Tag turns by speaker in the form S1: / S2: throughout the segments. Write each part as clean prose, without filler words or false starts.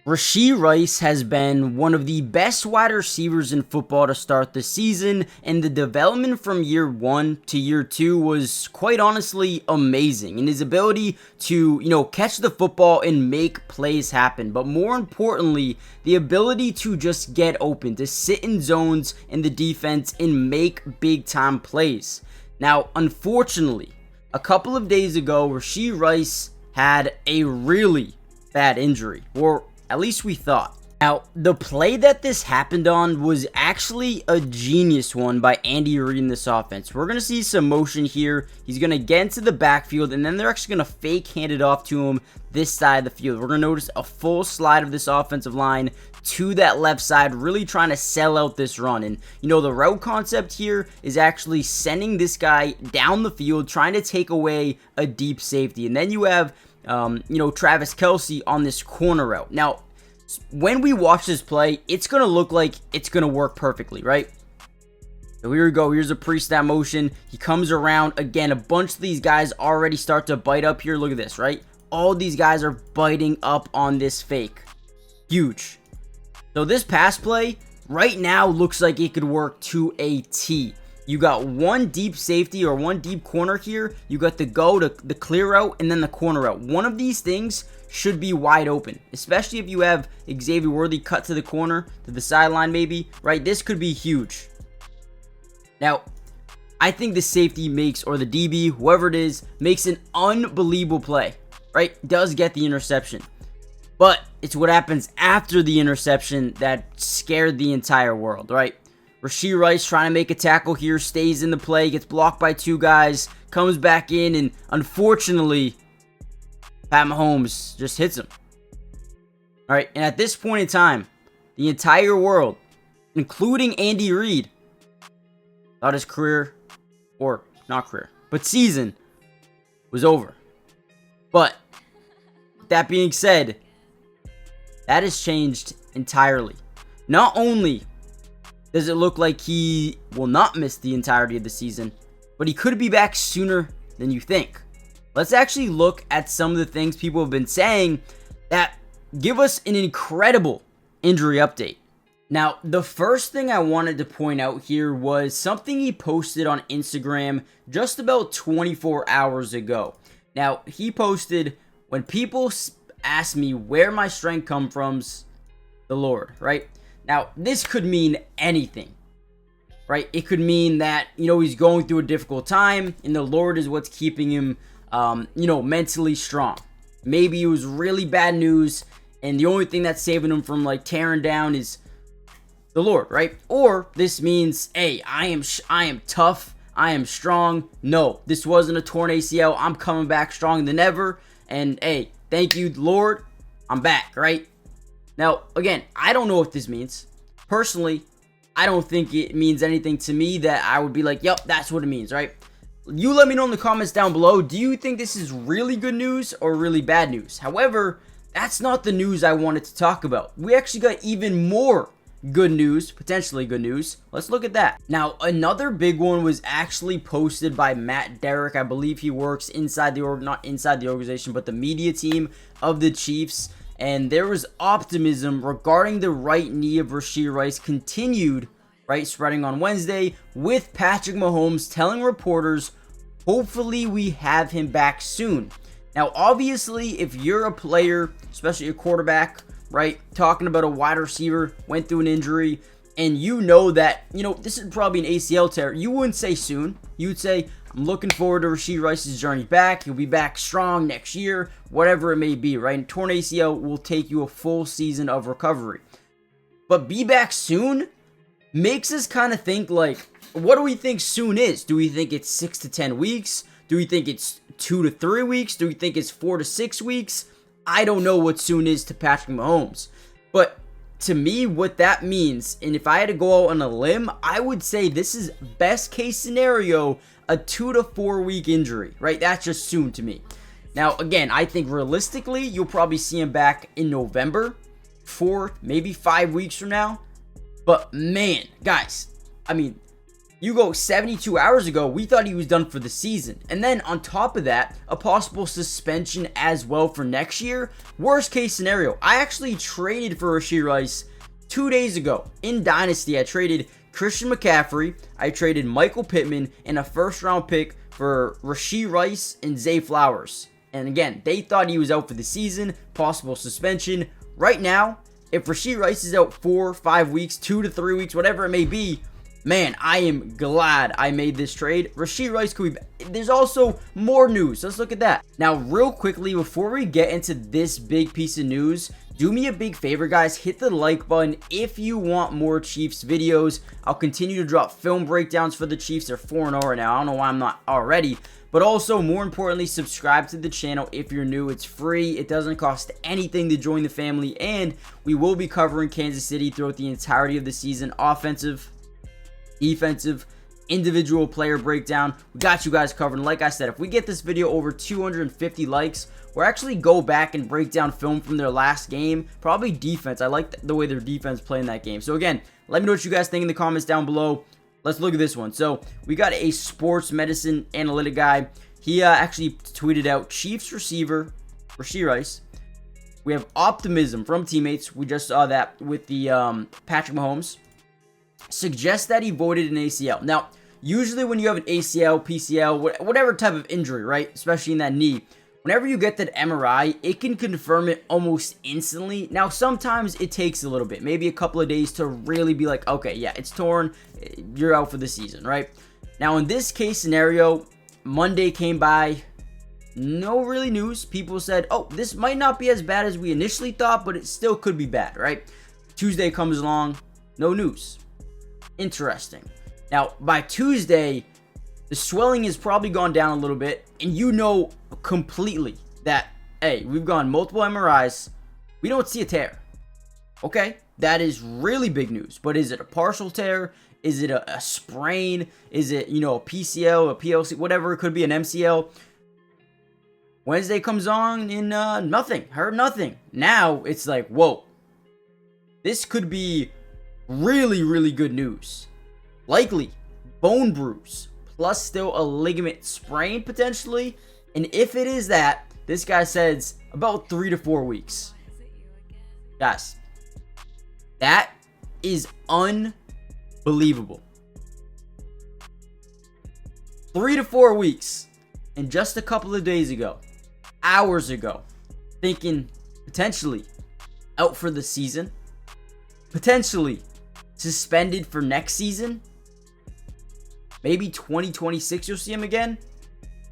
S1: Rashee Rice has been one of the best wide receivers in football to start the season, and the development from year one to year two was quite honestly amazing. And his ability to, catch the football and make plays happen, but more importantly, the ability to just get open, to sit in zones in the defense and make big time plays. Now, unfortunately, a couple of days ago, Rashee Rice had a really bad injury, or at least we thought. Now, the play that this happened on was actually a genius one by Andy Reid in this offense. We're going to see some motion here. He's going to get into the backfield, and then they're actually going to fake hand it off to him this side of the field. We're going to notice a full slide of this offensive line to that left side, really trying to sell out this run. And, the route concept here is actually sending this guy down the field, trying to take away a deep safety. And then you have Travis Kelce on this corner route. Now, when we watch this play, it's going to look like it's going to work perfectly, right? So here we go. Here's a pre-snap motion. He comes around. Again, a bunch of these guys already start to bite up here. Look at this, right? All these guys are biting up on this fake. Huge. So this pass play right now looks like it could work to a T. You got one deep safety or one deep corner here. You got the go to the clear route and then the corner route. One of these things should be wide open, especially if you have Xavier Worthy cut to the corner, to the sideline maybe, right? This could be huge. Now, I think the safety makes, or the DB, whoever it is, makes an unbelievable play, right? Does get the interception. But it's what happens after the interception that scared the entire world, right? Rashee Rice trying to make a tackle here, stays in the play, gets blocked by two guys, comes back in, and unfortunately, Pat Mahomes just hits him. All right, and at this point in time, the entire world, including Andy Reid, thought his career, or not career, but season, was over. But, that being said, that has changed entirely. Not only does it look like he will not miss the entirety of the season, but he could be back sooner than you think. Let's actually look at some of the things people have been saying that give us an incredible injury update. Now, the first thing I wanted to point out here was something he posted on Instagram just about 24 hours ago. Now, he posted, "When people ask me where my strength comes from, the Lord," right? Now, this could mean anything, right? It could mean that, he's going through a difficult time and the Lord is what's keeping him, mentally strong. Maybe it was really bad news and the only thing that's saving him from tearing down is the Lord, right? Or this means, hey, I am tough. I am strong. No, this wasn't a torn ACL. I'm coming back stronger than ever. And hey, thank you, Lord. I'm back, right? Now, again, I don't know what this means. Personally, I don't think it means anything to me that I would be like, yep, that's what it means, right? You let me know in the comments down below. Do you think this is really good news or really bad news? However, that's not the news I wanted to talk about. We actually got even more good news, potentially good news. Let's look at that. Now, another big one was actually posted by Matt Derrick. I believe he works inside the not inside the organization, but the media team of the Chiefs. And there was optimism regarding the right knee of Rashee Rice continued, right, spreading on Wednesday, with Patrick Mahomes telling reporters, hopefully we have him back soon. Now, obviously, if you're a player, especially a quarterback, right, talking about a wide receiver, went through an injury, and you know that, this is probably an ACL tear, you wouldn't say soon. You would say, I'm looking forward to Rashee Rice's journey back. He'll be back strong next year, whatever it may be, right? And torn ACL will take you a full season of recovery. But be back soon makes us kind of think what do we think soon is? Do we think it's 6 to 10 weeks? Do we think it's 2 to 3 weeks? Do we think it's 4 to 6 weeks? I don't know what soon is to Patrick Mahomes. But to me, what that means, and if I had to go out on a limb, I would say this is best case scenario, a 2 to 4 week injury, right? That's just soon to me. Now, again, I think realistically, you'll probably see him back in November, 4, maybe 5 weeks from now. But man, guys, You go 72 hours ago, we thought he was done for the season. And then on top of that, a possible suspension as well for next year. Worst case scenario, I actually traded for Rashee Rice 2 days ago. In Dynasty, I traded Christian McCaffrey, I traded Michael Pittman, and a first round pick for Rashee Rice and Zay Flowers. And again, they thought he was out for the season, possible suspension. Right now, if Rashee Rice is out 4 or 5 weeks, 2 to 3 weeks, whatever it may be, man, I am glad I made this trade. Rashee Rice could be... There's also more news. Let's look at that. Now, real quickly, before we get into this big piece of news, do me a big favor, guys. Hit the like button if you want more Chiefs videos. I'll continue to drop film breakdowns for the Chiefs. They're 4-0 right now. I don't know why I'm not already. But also, more importantly, subscribe to the channel if you're new. It's free. It doesn't cost anything to join the family. And we will be covering Kansas City throughout the entirety of the season. Offensive, defensive, individual player breakdown. We got you guys covered. And like I said, if we get this video over 250 likes, we'll actually go back and break down film from their last game. Probably defense. I like the way their defense played in that game. So again, let me know what you guys think in the comments down below. Let's look at this one. So we got a sports medicine analytic guy. He actually tweeted out Chiefs receiver Rashee Rice. We have optimism from teammates. We just saw that with the Patrick Mahomes. Suggests that he voided an ACL. Now, usually when you have an ACL, PCL, whatever type of injury, right, especially in that knee, whenever you get that MRI, it can confirm it almost instantly. Now, sometimes it takes a little bit, maybe a couple of days to really be like, okay, yeah, it's torn, you're out for the season, right? Now, in this case scenario, Monday came by, no really news. People said, oh, this might not be as bad as we initially thought, but it still could be bad, right? Tuesday comes along, no news. Interesting. Now, by Tuesday, the swelling has probably gone down a little bit, and you know completely that, hey, we've gone multiple MRIs, we don't see a tear. Okay, that is really big news, but is it a partial tear? Is it a sprain? Is it, you know, a PCL, a PLC, whatever it could be, an MCL? Wednesday comes on and nothing, heard nothing. Now it's like, whoa, this could be really, really good news. Likely bone bruise, plus still a ligament sprain potentially. And if it is that, this guy says about 3 to 4 weeks. Guys, that is unbelievable. 3 to 4 weeks. And just a couple of days ago, hours ago, thinking potentially out for the season, potentially suspended for next season, maybe 2026 you'll see him again.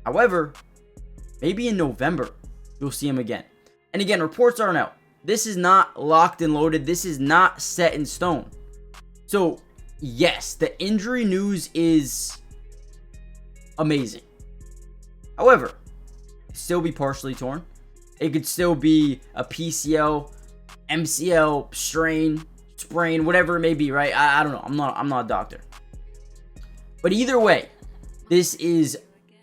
S1: However, maybe in November you'll see him again. And again, reports aren't out. This is not locked and loaded. This is not set in stone. So yes, the injury news is amazing. However, it could still be partially torn. It could still be a PCL, MCL, strain, sprain, whatever it may be, right? I don't know. I'm not a doctor. But either way, this is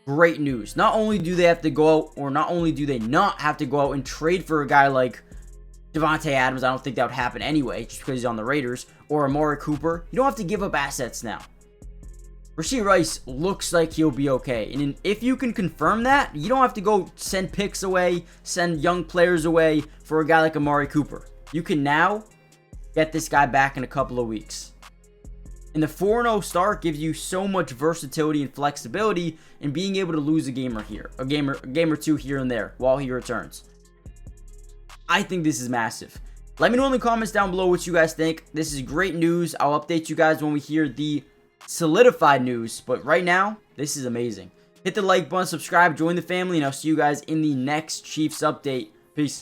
S1: great news. Not only do they have to go out, or not only do they not have to go out and trade for a guy like Devontae Adams, I don't think that would happen anyway, just because he's on the Raiders, or Amari Cooper. You don't have to give up assets now. Rashee Rice looks like he'll be okay. And if you can confirm that, you don't have to go send picks away, send young players away for a guy like Amari Cooper. You can now get this guy back in a couple of weeks. And the 4-0 start gives you so much versatility and flexibility in being able to lose a game or two here and there while he returns. I think this is massive. Let me know in the comments down below what you guys think. This is great news. I'll update you guys when we hear the solidified news, but right now, this is amazing. Hit the like button, subscribe, join the family, and I'll see you guys in the next Chiefs update. Peace.